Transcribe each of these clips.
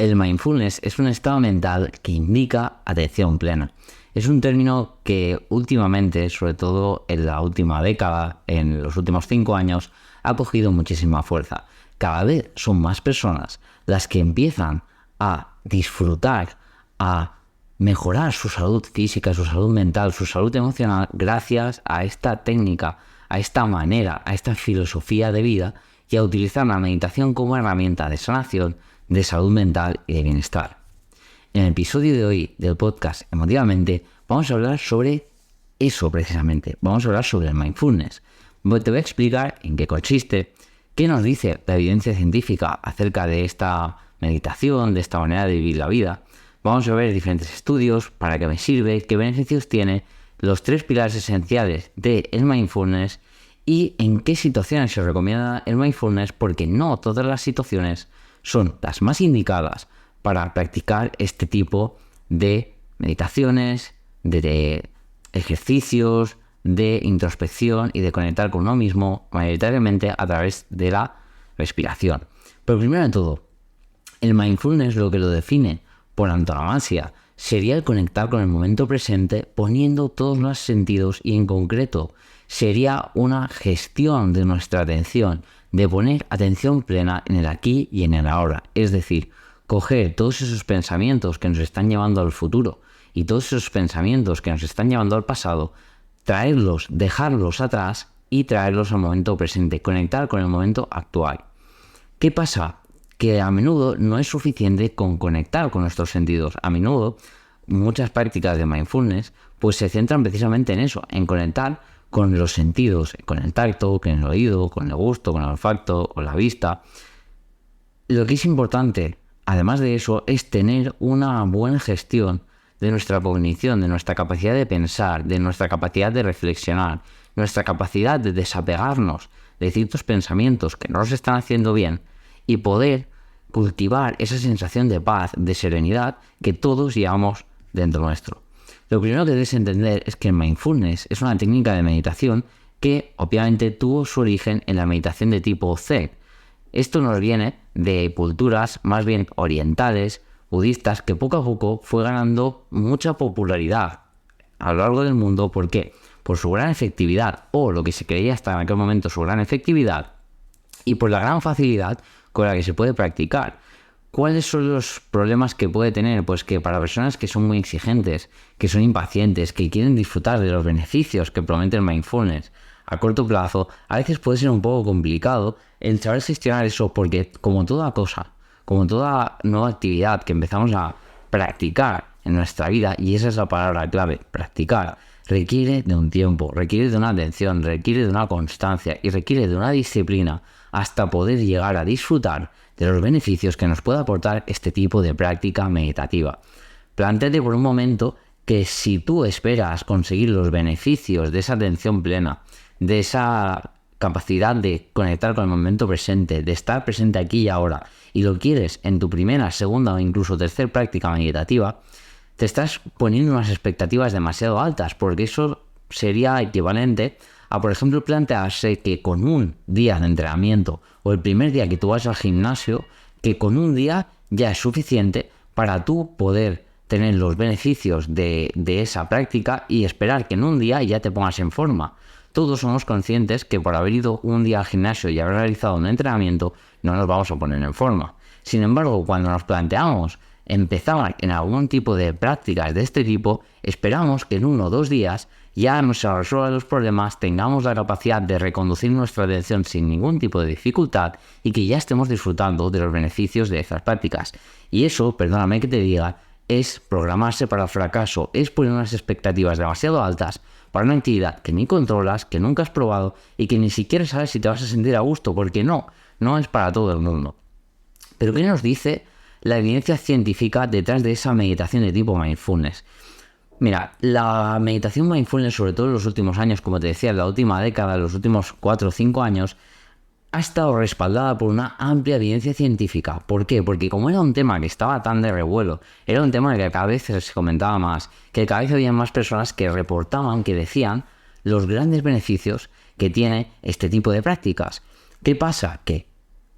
El mindfulness es un estado mental que indica atención plena. Es un término que últimamente, sobre todo en la última década, en los últimos 5 años, ha cogido muchísima fuerza. Cada vez son más personas las que empiezan a disfrutar, a mejorar su salud física, su salud mental, su salud emocional, gracias a esta técnica, a esta manera, a esta filosofía de vida y a utilizar la meditación como herramienta de sanación, de salud mental y de bienestar. En el episodio de hoy del podcast Emotivamente vamos a hablar sobre eso precisamente. Vamos a hablar sobre el mindfulness. Te voy a explicar en qué consiste, qué nos dice la evidencia científica acerca de esta meditación, de esta manera de vivir la vida. Vamos a ver diferentes estudios, para qué me sirve, qué beneficios tiene, los 3 pilares esenciales del mindfulness y en qué situaciones se recomienda el mindfulness, porque no todas las situaciones son las más indicadas para practicar este tipo de meditaciones, de ejercicios, de introspección y de conectar con uno mismo mayoritariamente a través de la respiración. Pero primero de todo, el mindfulness, lo que lo define por antonomasia, sería el conectar con el momento presente poniendo todos los sentidos y en concreto sería una gestión de nuestra atención, de poner atención plena en el aquí y en el ahora. Es decir, coger todos esos pensamientos que nos están llevando al futuro y todos esos pensamientos que nos están llevando al pasado, traerlos, dejarlos atrás y traerlos al momento presente, conectar con el momento actual. ¿Qué pasa? Que a menudo no es suficiente con conectar con nuestros sentidos. A menudo muchas prácticas de mindfulness pues se centran precisamente en eso, en conectar con los sentidos, con el tacto, con el oído, con el gusto, con el olfato o la vista. Lo que es importante, además de eso, es tener una buena gestión de nuestra cognición, de nuestra capacidad de pensar, de nuestra capacidad de reflexionar, nuestra capacidad de desapegarnos de ciertos pensamientos que no nos están haciendo bien y poder cultivar esa sensación de paz, de serenidad que todos llevamos dentro nuestro. Lo primero que debes entender es que el mindfulness es una técnica de meditación que obviamente tuvo su origen en la meditación de tipo Zen. Esto nos viene de culturas más bien orientales, budistas, que poco a poco fue ganando mucha popularidad a lo largo del mundo. ¿Por qué? Por su gran efectividad, o lo que se creía hasta en aquel momento su gran efectividad, y por la gran facilidad con la que se puede practicar. ¿Cuáles son los problemas que puede tener? Pues que para personas que son muy exigentes, que son impacientes, que quieren disfrutar de los beneficios que promete el mindfulness a corto plazo, a veces puede ser un poco complicado el saber gestionar eso, porque como toda cosa, como toda nueva actividad que empezamos a practicar en nuestra vida, y esa es la palabra clave, practicar, requiere de un tiempo, requiere de una atención, requiere de una constancia y requiere de una disciplina hasta poder llegar a disfrutar de los beneficios que nos puede aportar este tipo de práctica meditativa. Plantéate por un momento que si tú esperas conseguir los beneficios de esa atención plena, de esa capacidad de conectar con el momento presente, de estar presente aquí y ahora, y lo quieres en tu primera, segunda o incluso tercera práctica meditativa, te estás poniendo unas expectativas demasiado altas, porque eso sería equivalente a, por ejemplo, plantearse que con un día de entrenamiento o el primer día que tú vas al gimnasio, que con un día ya es suficiente para tú poder tener los beneficios de esa práctica y esperar que en un día ya te pongas en forma. Todos somos conscientes que por haber ido un día al gimnasio y haber realizado un entrenamiento no nos vamos a poner en forma. Sin embargo, cuando nos planteamos empezar en algún tipo de prácticas de este tipo, esperamos que en 1 o 2 días ya nos se resuelvan los problemas, tengamos la capacidad de reconducir nuestra atención sin ningún tipo de dificultad y que ya estemos disfrutando de los beneficios de esas prácticas. Y eso, perdóname que te diga, es programarse para el fracaso, es poner unas expectativas demasiado altas para una actividad que ni controlas, que nunca has probado y que ni siquiera sabes si te vas a sentir a gusto, porque no es para todo el mundo. Pero ¿qué nos dice la evidencia científica detrás de esa meditación de tipo mindfulness? Mira, la meditación mindfulness, sobre todo en los últimos años, como te decía, en la última década, en los últimos 4 o 5 años, ha estado respaldada por una amplia evidencia científica. ¿Por qué? Porque como era un tema que estaba tan de revuelo, era un tema que cada vez se comentaba más, que cada vez había más personas que reportaban, que decían los grandes beneficios que tiene este tipo de prácticas. ¿Qué pasa? Que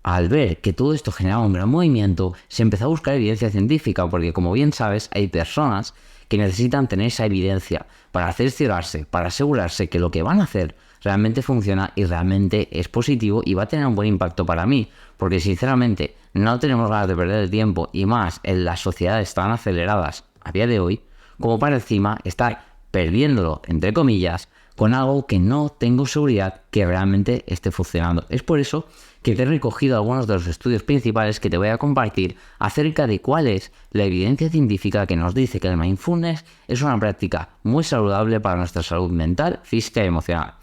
al ver que todo esto generaba un gran movimiento, se empezó a buscar evidencia científica, porque como bien sabes, hay personas que necesitan tener esa evidencia para cerciorarse, para asegurarse que lo que van a hacer realmente funciona y realmente es positivo y va a tener un buen impacto para mí, porque sinceramente no tenemos ganas de perder el tiempo, y más en las sociedades tan aceleradas a día de hoy, como para encima estar perdiéndolo, entre comillas, con algo que no tengo seguridad que realmente esté funcionando. Es por eso que te he recogido algunos de los estudios principales que te voy a compartir acerca de cuál es la evidencia científica que nos dice que el mindfulness es una práctica muy saludable para nuestra salud mental, física y emocional.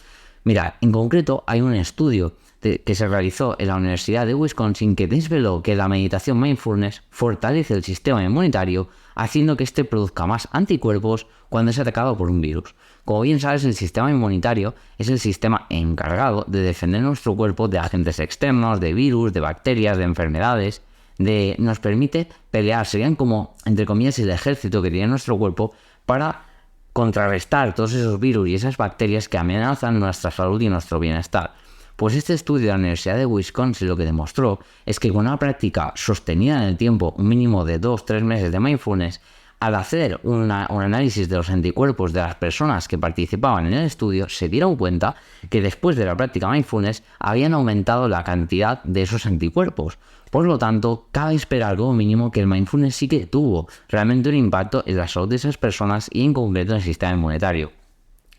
Mira, en concreto hay un estudio que se realizó en la Universidad de Wisconsin que desveló que la meditación mindfulness fortalece el sistema inmunitario, haciendo que éste produzca más anticuerpos cuando es atacado por un virus. Como bien sabes, el sistema inmunitario es el sistema encargado de defender nuestro cuerpo de agentes externos, de virus, de bacterias, de enfermedades. Nos permite pelear, serían como, entre comillas, el ejército que tiene nuestro cuerpo para contrarrestar todos esos virus y esas bacterias que amenazan nuestra salud y nuestro bienestar. Pues este estudio de la Universidad de Wisconsin lo que demostró es que con una práctica sostenida en el tiempo, un mínimo de 2-3 meses de mindfulness, al hacer un análisis de los anticuerpos de las personas que participaban en el estudio, se dieron cuenta que después de la práctica mindfulness habían aumentado la cantidad de esos anticuerpos. Por lo tanto, cabe esperar como mínimo que el mindfulness sí que tuvo realmente un impacto en la salud de esas personas y en concreto en el sistema inmunitario.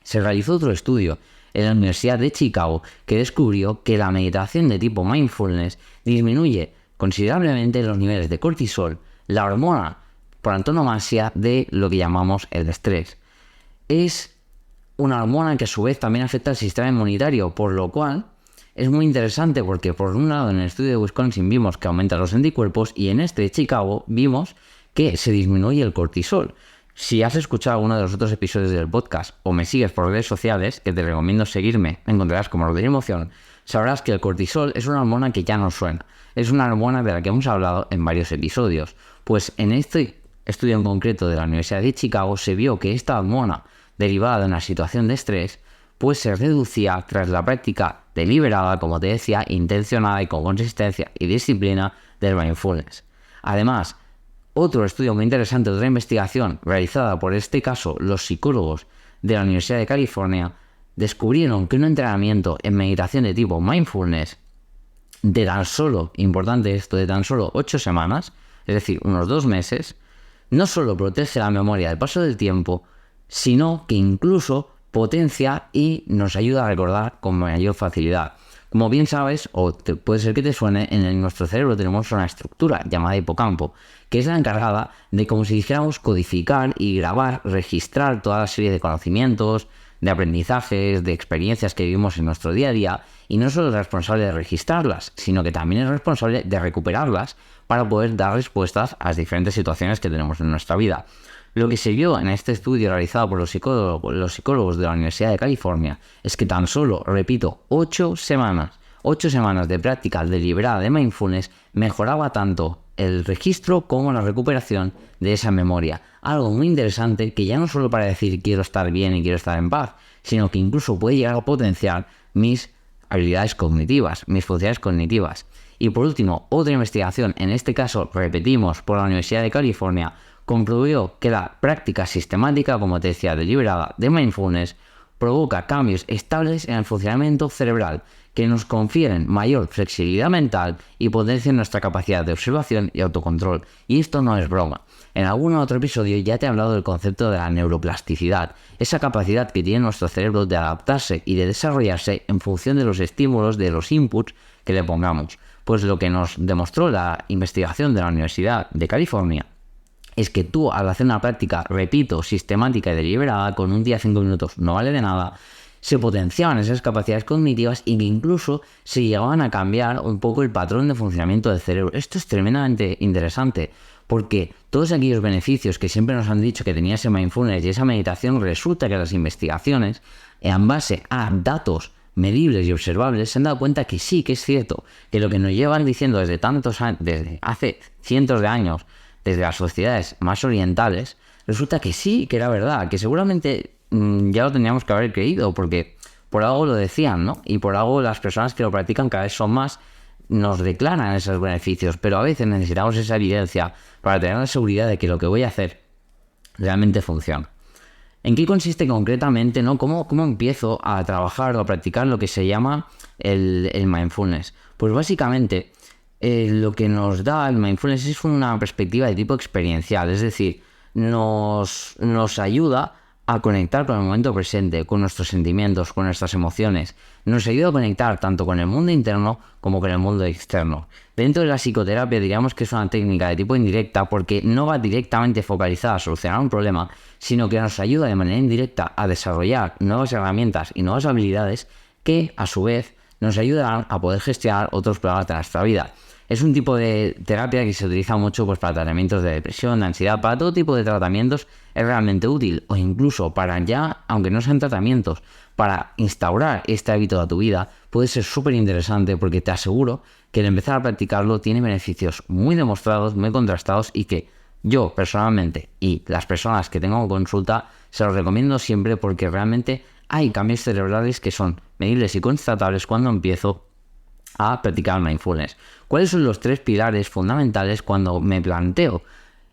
Se realizó otro estudio en la Universidad de Chicago que descubrió que la meditación de tipo mindfulness disminuye considerablemente los niveles de cortisol, la hormona por antonomasia de lo que llamamos el estrés. Es una hormona que a su vez también afecta al sistema inmunitario, por lo cual es muy interesante porque por un lado en el estudio de Wisconsin vimos que aumenta los anticuerpos y en este de Chicago vimos que se disminuye el cortisol. Si has escuchado alguno de los otros episodios del podcast o me sigues por redes sociales, que te recomiendo seguirme, me encontrarás como Rodrigo Emoción, sabrás que el cortisol es una hormona que ya nos suena. Es una hormona de la que hemos hablado en varios episodios. Pues en este estudio en concreto de la Universidad de Chicago se vio que esta hormona derivada de una situación de estrés pues se reducía tras la práctica deliberada, como te decía, intencionada y con consistencia y disciplina del mindfulness. Además, otro estudio muy interesante, otra investigación realizada por este caso los psicólogos de la Universidad de California, descubrieron que un entrenamiento en meditación de tipo mindfulness de tan solo, importante esto, de tan solo 8 semanas, es decir, unos 2 meses, no solo protege la memoria del paso del tiempo, sino que incluso potencia y nos ayuda a recordar con mayor facilidad. Como bien sabes, o puede ser que te suene, en nuestro cerebro tenemos una estructura llamada hipocampo, que es la encargada de, como si dijéramos, codificar y grabar, registrar toda la serie de conocimientos, de aprendizajes, de experiencias que vivimos en nuestro día a día, y no solo es responsable de registrarlas, sino que también es responsable de recuperarlas para poder dar respuestas a las diferentes situaciones que tenemos en nuestra vida. Lo que se vio en este estudio realizado por los psicólogos de la Universidad de California es que tan solo, repito, 8 semanas de práctica deliberada de mindfulness mejoraba tanto el registro como la recuperación de esa memoria. Algo muy interesante que ya no solo para decir quiero estar bien y quiero estar en paz, sino que incluso puede llegar a potenciar mis habilidades cognitivas, mis funciones cognitivas. Y por último, otra investigación, en este caso repetimos por la Universidad de California, comprobó que la práctica sistemática, como te decía, deliberada de mindfulness provoca cambios estables en el funcionamiento cerebral que nos confieren mayor flexibilidad mental y potencian nuestra capacidad de observación y autocontrol. Y esto no es broma. En algún otro episodio ya te he hablado del concepto de la neuroplasticidad, esa capacidad que tiene nuestro cerebro de adaptarse y de desarrollarse en función de los estímulos, de los inputs que le pongamos. Pues lo que nos demostró la investigación de la Universidad de California es que tú, al hacer una práctica, repito, sistemática y deliberada, con un día 5 minutos no vale de nada, se potenciaban esas capacidades cognitivas y que incluso se llegaban a cambiar un poco el patrón de funcionamiento del cerebro. Esto es tremendamente interesante porque todos aquellos beneficios que siempre nos han dicho que tenía ese mindfulness y esa meditación, resulta que las investigaciones, en base a datos medibles y observables, se han dado cuenta que sí, que es cierto, que lo que nos llevan diciendo desde tantos años, desde hace cientos de años, desde las sociedades más orientales, resulta que sí, que era verdad, que seguramente ya lo teníamos que haber creído, porque por algo lo decían, ¿no? Y por algo las personas que lo practican cada vez son más, nos declaran esos beneficios, pero a veces necesitamos esa evidencia para tener la seguridad de que lo que voy a hacer realmente funciona. ¿En qué consiste concretamente, ¿no? ¿Cómo empiezo a trabajar o a practicar lo que se llama el mindfulness? Pues básicamente lo que nos da el mindfulness es una perspectiva de tipo experiencial, es decir, nos ayuda a conectar con el momento presente, con nuestros sentimientos, con nuestras emociones. Nos ayuda a conectar tanto con el mundo interno como con el mundo externo. Dentro de la psicoterapia diríamos que es una técnica de tipo indirecta porque no va directamente focalizada a solucionar un problema, sino que nos ayuda de manera indirecta a desarrollar nuevas herramientas y nuevas habilidades que, a su vez, nos ayudarán a poder gestionar otros problemas de nuestra vida. Es un tipo de terapia que se utiliza mucho pues, para tratamientos de depresión, de ansiedad, para todo tipo de tratamientos es realmente útil, o incluso para ya, aunque no sean tratamientos, para instaurar este hábito a tu vida, puede ser súper interesante porque te aseguro que el empezar a practicarlo tiene beneficios muy demostrados, muy contrastados y que yo personalmente y las personas que tengo en consulta se los recomiendo siempre porque realmente hay cambios cerebrales que son medibles y constatables cuando empiezo a practicar mindfulness. ¿Cuáles son los 3 pilares fundamentales cuando me planteo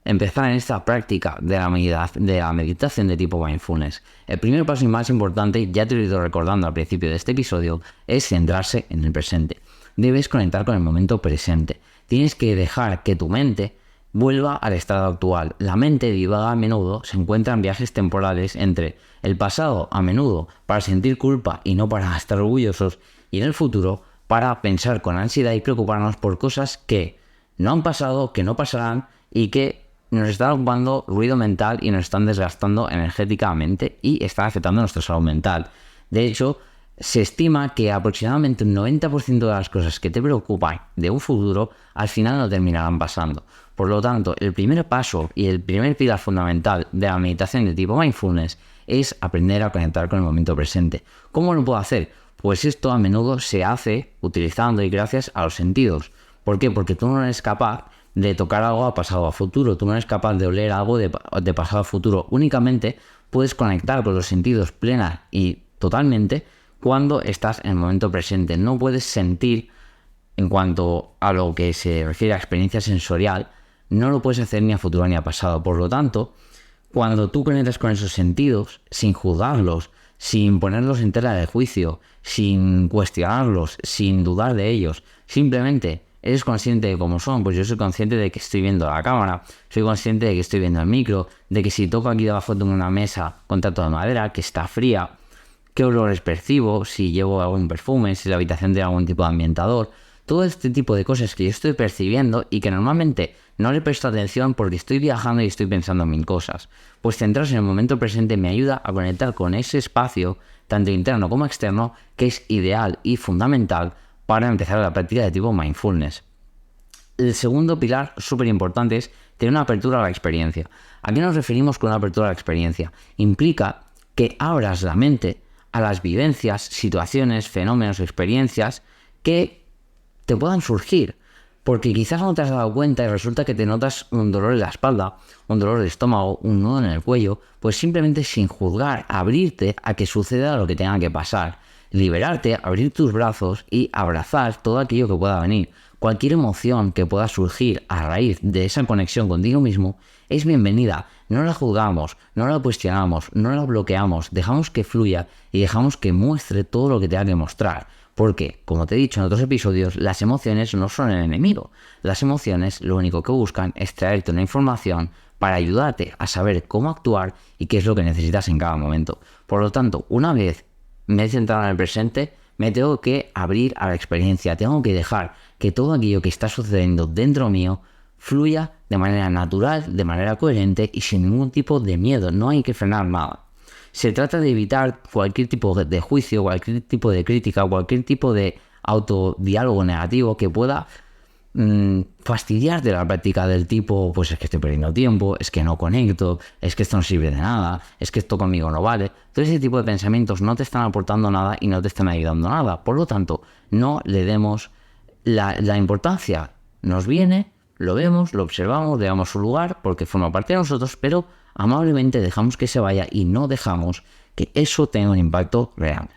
empezar en esta práctica de la meditación de tipo mindfulness? El primer paso y más importante, ya te lo he ido recordando al principio de este episodio, es centrarse en el presente. Debes conectar con el momento presente. Tienes que dejar que tu mente vuelva al estado actual. La mente divaga a menudo, se encuentra en viajes temporales entre el pasado a menudo para sentir culpa y no para estar orgullosos, y en el futuro para pensar con ansiedad y preocuparnos por cosas que no han pasado, que no pasarán y que nos están ocupando ruido mental y nos están desgastando energéticamente y están afectando nuestra salud mental. De hecho, se estima que aproximadamente un 90% de las cosas que te preocupan de un futuro al final no terminarán pasando. Por lo tanto, el primer paso y el primer pilar fundamental de la meditación de tipo mindfulness es aprender a conectar con el momento presente. ¿Cómo lo puedo hacer? Pues esto a menudo se hace utilizando y gracias a los sentidos. ¿Por qué? Porque tú no eres capaz de tocar algo a pasado a futuro, tú no eres capaz de oler algo de pasado a futuro. Únicamente puedes conectar con los sentidos plena y totalmente cuando estás en el momento presente. No puedes sentir, en cuanto a lo que se refiere a experiencia sensorial, no lo puedes hacer ni a futuro ni a pasado. Por lo tanto, cuando tú conectas con esos sentidos, sin juzgarlos, sin ponerlos en tela de juicio, sin cuestionarlos, sin dudar de ellos, simplemente eres consciente de cómo son. Pues yo soy consciente de que estoy viendo la cámara, soy consciente de que estoy viendo el micro, de que si toco aquí debajo de una mesa con trato de madera que está fría, qué olores percibo, si llevo algún perfume, si la habitación tiene algún tipo de ambientador. Todo este tipo de cosas que yo estoy percibiendo y que normalmente no le presto atención porque estoy viajando y estoy pensando en 1000 cosas. Pues centrarse en el momento presente me ayuda a conectar con ese espacio, tanto interno como externo, que es ideal y fundamental para empezar la práctica de tipo mindfulness. El segundo pilar súper importante es tener una apertura a la experiencia. ¿A qué nos referimos con una apertura a la experiencia? Implica que abras la mente a las vivencias, situaciones, fenómenos, experiencias que te puedan surgir, porque quizás no te has dado cuenta y resulta que te notas un dolor en la espalda, un dolor de estómago, un nudo en el cuello, pues simplemente sin juzgar, abrirte a que suceda lo que tenga que pasar, liberarte, abrir tus brazos y abrazar todo aquello que pueda venir. Cualquier emoción que pueda surgir a raíz de esa conexión contigo mismo es bienvenida. No la juzgamos, no la cuestionamos, no la bloqueamos, dejamos que fluya y dejamos que muestre todo lo que tenga que mostrar. Porque, como te he dicho en otros episodios, las emociones no son el enemigo. Las emociones lo único que buscan es traerte una información para ayudarte a saber cómo actuar y qué es lo que necesitas en cada momento. Por lo tanto, una vez me he centrado en el presente, me tengo que abrir a la experiencia. Tengo que dejar que todo aquello que está sucediendo dentro mío fluya de manera natural, de manera coherente y sin ningún tipo de miedo. No hay que frenar nada. Se trata de evitar cualquier tipo de juicio, cualquier tipo de crítica, cualquier tipo de autodiálogo negativo que pueda fastidiarte la práctica del tipo, pues es que estoy perdiendo tiempo, es que no conecto, es que esto no sirve de nada, es que esto conmigo no vale. Todo ese tipo de pensamientos no te están aportando nada y no te están ayudando nada. Por lo tanto, no le demos la importancia. Nos viene, lo vemos, lo observamos, le damos su lugar porque forma parte de nosotros, pero amablemente dejamos que se vaya y no dejamos que eso tenga un impacto real.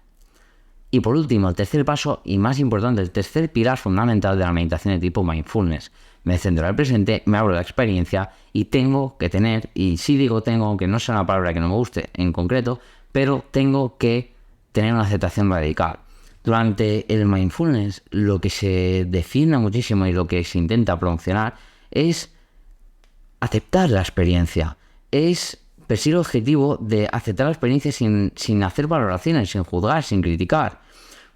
Y por último, el tercer paso y más importante, el tercer pilar fundamental de la meditación de tipo mindfulness. Me centro en el presente, me abro la experiencia y tengo que tener, y sí digo tengo, aunque no sea una palabra que no me guste en concreto, pero tengo que tener una aceptación radical. Durante el mindfulness lo que se define muchísimo y lo que se intenta promocionar es aceptar la experiencia, es perseguir el objetivo de aceptar la experiencia sin hacer valoraciones, sin juzgar, sin criticar.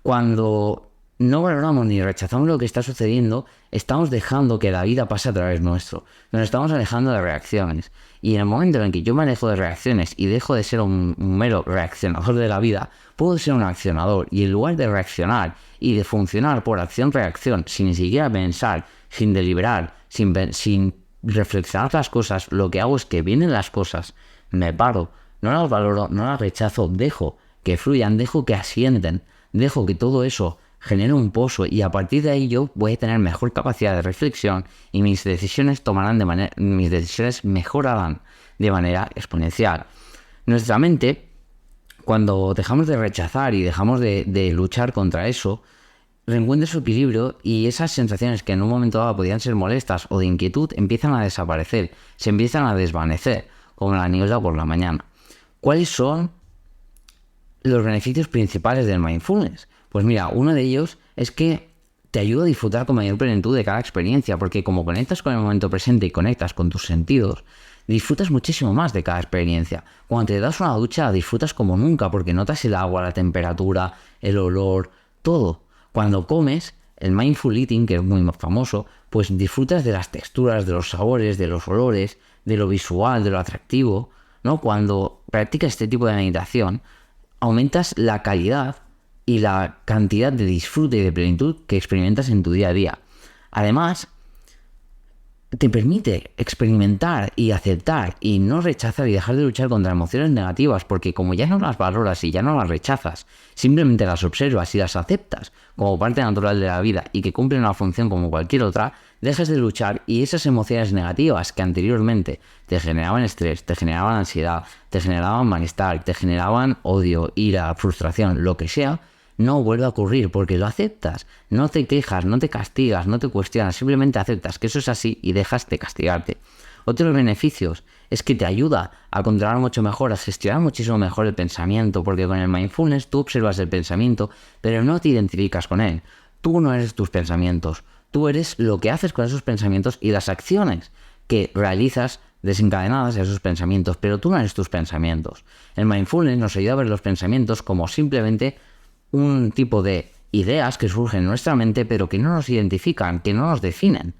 Cuando no valoramos ni rechazamos lo que está sucediendo, estamos dejando que la vida pase a través nuestro. Nos estamos alejando de reacciones. Y en el momento en el que yo me alejo de reacciones y dejo de ser un mero reaccionador de la vida, puedo ser un accionador. Y en lugar de reaccionar y de funcionar por acción-reacción, sin ni siquiera pensar, sin deliberar, sin reflexionar las cosas, lo que hago es que vienen las cosas, me paro, no las valoro, no las rechazo, dejo que fluyan, dejo que asienten, dejo que todo eso genere un pozo y a partir de ahí yo voy a tener mejor capacidad de reflexión y mis decisiones mejorarán de manera exponencial. Nuestra mente, cuando dejamos de rechazar y dejamos de luchar contra eso, reencuentra su equilibrio y esas sensaciones que en un momento dado podían ser molestas o de inquietud empiezan a desaparecer, se empiezan a desvanecer, como la niebla por la mañana. ¿Cuáles son los beneficios principales del mindfulness? Pues mira, uno de ellos es que te ayuda a disfrutar con mayor plenitud de cada experiencia, porque como conectas con el momento presente y conectas con tus sentidos, disfrutas muchísimo más de cada experiencia. Cuando te das una ducha, disfrutas como nunca, porque notas el agua, la temperatura, el olor, todo. Cuando comes, el mindful eating, que es muy famoso, pues disfrutas de las texturas, de los sabores, de los olores, de lo visual, de lo atractivo, ¿no? Cuando practicas este tipo de meditación, aumentas la calidad y la cantidad de disfrute y de plenitud que experimentas en tu día a día. Además, te permite experimentar y aceptar y no rechazar y dejar de luchar contra emociones negativas, porque como ya no las valoras y ya no las rechazas, simplemente las observas y las aceptas como parte natural de la vida y que cumplen una función como cualquier otra, dejas de luchar y esas emociones negativas que anteriormente te generaban estrés, te generaban ansiedad, te generaban malestar, te generaban odio, ira, frustración, lo que sea, no vuelve a ocurrir porque lo aceptas, no te quejas, no te castigas, no te cuestionas, simplemente aceptas que eso es así y dejas de castigarte. Otro de los beneficios es que te ayuda a controlar mucho mejor, a gestionar muchísimo mejor el pensamiento, porque con el mindfulness tú observas el pensamiento, pero no te identificas con él. Tú no eres tus pensamientos, tú eres lo que haces con esos pensamientos y las acciones que realizas desencadenadas a esos pensamientos, pero tú no eres tus pensamientos. El mindfulness nos ayuda a ver los pensamientos como simplemente un tipo de ideas que surgen en nuestra mente pero que no nos identifican, que no nos definen.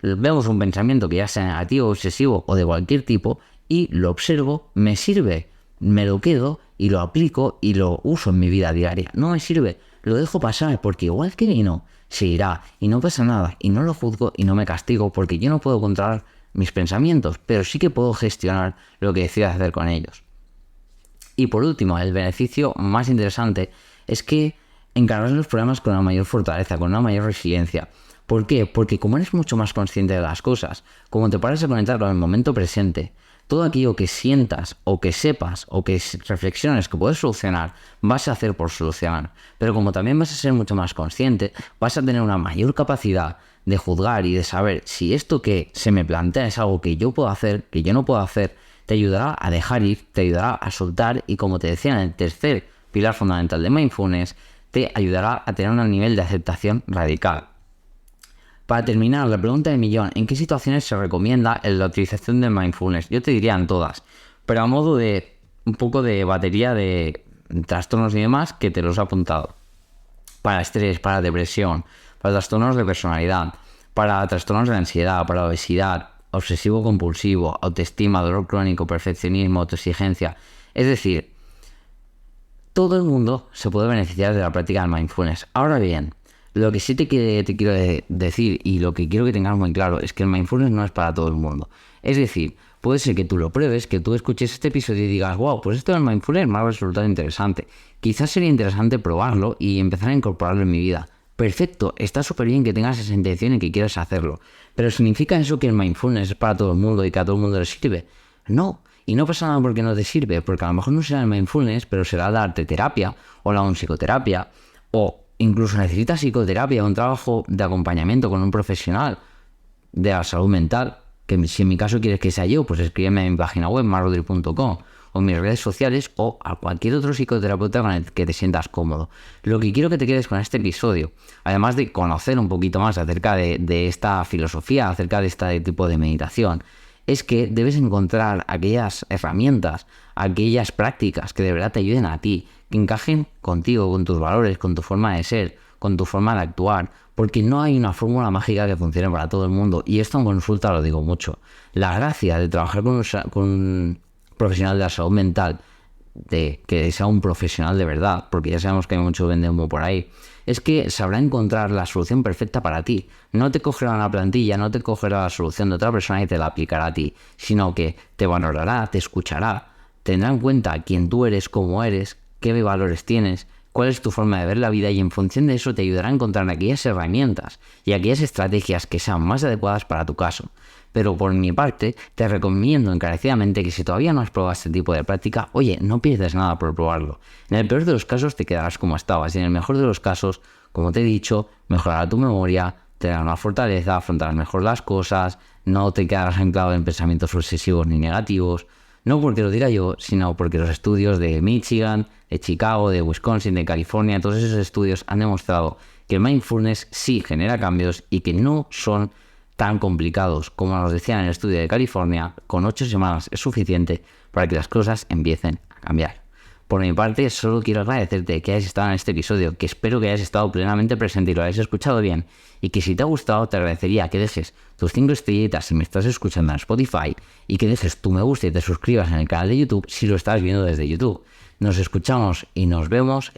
Vemos un pensamiento que ya sea negativo, obsesivo o de cualquier tipo y lo observo, me sirve, me lo quedo y lo aplico y lo uso en mi vida diaria. No me sirve, lo dejo pasar porque igual que vino, se irá y no pasa nada y no lo juzgo y no me castigo porque yo no puedo controlar mis pensamientos, pero sí que puedo gestionar lo que decida hacer con ellos. Y por último, el beneficio más interesante es que encararás los problemas con una mayor fortaleza, con una mayor resiliencia. ¿Por qué? Porque como eres mucho más consciente de las cosas, como te paras a conectar con el momento presente, todo aquello que sientas o que sepas o que reflexiones que puedes solucionar, vas a hacer por solucionar. Pero como también vas a ser mucho más consciente, vas a tener una mayor capacidad de juzgar y de saber si esto que se me plantea es algo que yo puedo hacer, que yo no puedo hacer, te ayudará a dejar ir, te ayudará a soltar y como te decía en el tercer pilar fundamental de mindfulness, te ayudará a tener un nivel de aceptación radical. Para terminar, la pregunta del millón, ¿en qué situaciones se recomienda la utilización del mindfulness? Yo te diría en todas, pero a modo de un poco de batería de trastornos y demás que te los he apuntado. Para estrés, para depresión, para trastornos de personalidad, para trastornos de ansiedad, para obesidad, obsesivo-compulsivo, autoestima, dolor crónico, perfeccionismo, autoexigencia. Es decir, todo el mundo se puede beneficiar de la práctica del mindfulness. Ahora bien, lo que sí te quiero decir y lo que quiero que tengas muy claro es que el mindfulness no es para todo el mundo. Es decir, puede ser que tú lo pruebes, que tú escuches este episodio y digas, wow, pues esto del mindfulness me ha resultado interesante. Quizás sería interesante probarlo y empezar a incorporarlo en mi vida. Perfecto, está súper bien que tengas esa intención y que quieras hacerlo. Pero ¿significa eso que el mindfulness es para todo el mundo y que a todo el mundo le sirve? No. Y no pasa nada porque no te sirve, porque a lo mejor no será el mindfulness, pero será la arte terapia o la psicoterapia o incluso necesitas psicoterapia, un trabajo de acompañamiento con un profesional de la salud mental, que si en mi caso quieres que sea yo, pues escríbeme en mi página web, marrodri.com, o en mis redes sociales, o a cualquier otro psicoterapeuta con el que te sientas cómodo. Lo que quiero que te quedes con este episodio, además de conocer un poquito más acerca de esta filosofía, acerca de este tipo de meditación, es que debes encontrar aquellas herramientas, aquellas prácticas que de verdad te ayuden a ti, que encajen contigo, con tus valores, con tu forma de ser, con tu forma de actuar, porque no hay una fórmula mágica que funcione para todo el mundo, y esto en consulta lo digo mucho. La gracia de trabajar con un profesional de la salud mental, de que sea un profesional de verdad, porque ya sabemos que hay mucho vende humo por ahí, es que sabrá encontrar la solución perfecta para ti. No te cogerá una plantilla, no te cogerá la solución de otra persona y te la aplicará a ti, sino que te valorará, te escuchará, tendrá en cuenta quién tú eres, cómo eres, qué valores tienes, cuál es tu forma de ver la vida, y en función de eso te ayudará a encontrar aquellas herramientas y aquellas estrategias que sean más adecuadas para tu caso. Pero por mi parte, te recomiendo encarecidamente que si todavía no has probado este tipo de práctica, oye, no pierdes nada por probarlo. En el peor de los casos te quedarás como estabas, y en el mejor de los casos, como te he dicho, mejorará tu memoria, te dará una fortaleza, afrontarás mejor las cosas, no te quedarás anclado en pensamientos obsesivos ni negativos. No porque lo diga yo, sino porque los estudios de Michigan, de Chicago, de Wisconsin, de California, todos esos estudios han demostrado que el mindfulness sí genera cambios y que no son tan complicados como nos decían en el estudio de California. Con 8 semanas es suficiente para que las cosas empiecen a cambiar. Por mi parte, solo quiero agradecerte que hayas estado en este episodio, que espero que hayas estado plenamente presente y lo hayas escuchado bien, y que si te ha gustado te agradecería que dejes tus 5 estrellitas si me estás escuchando en Spotify, y que dejes tu me gusta y te suscribas en el canal de YouTube si lo estás viendo desde YouTube. Nos escuchamos y nos vemos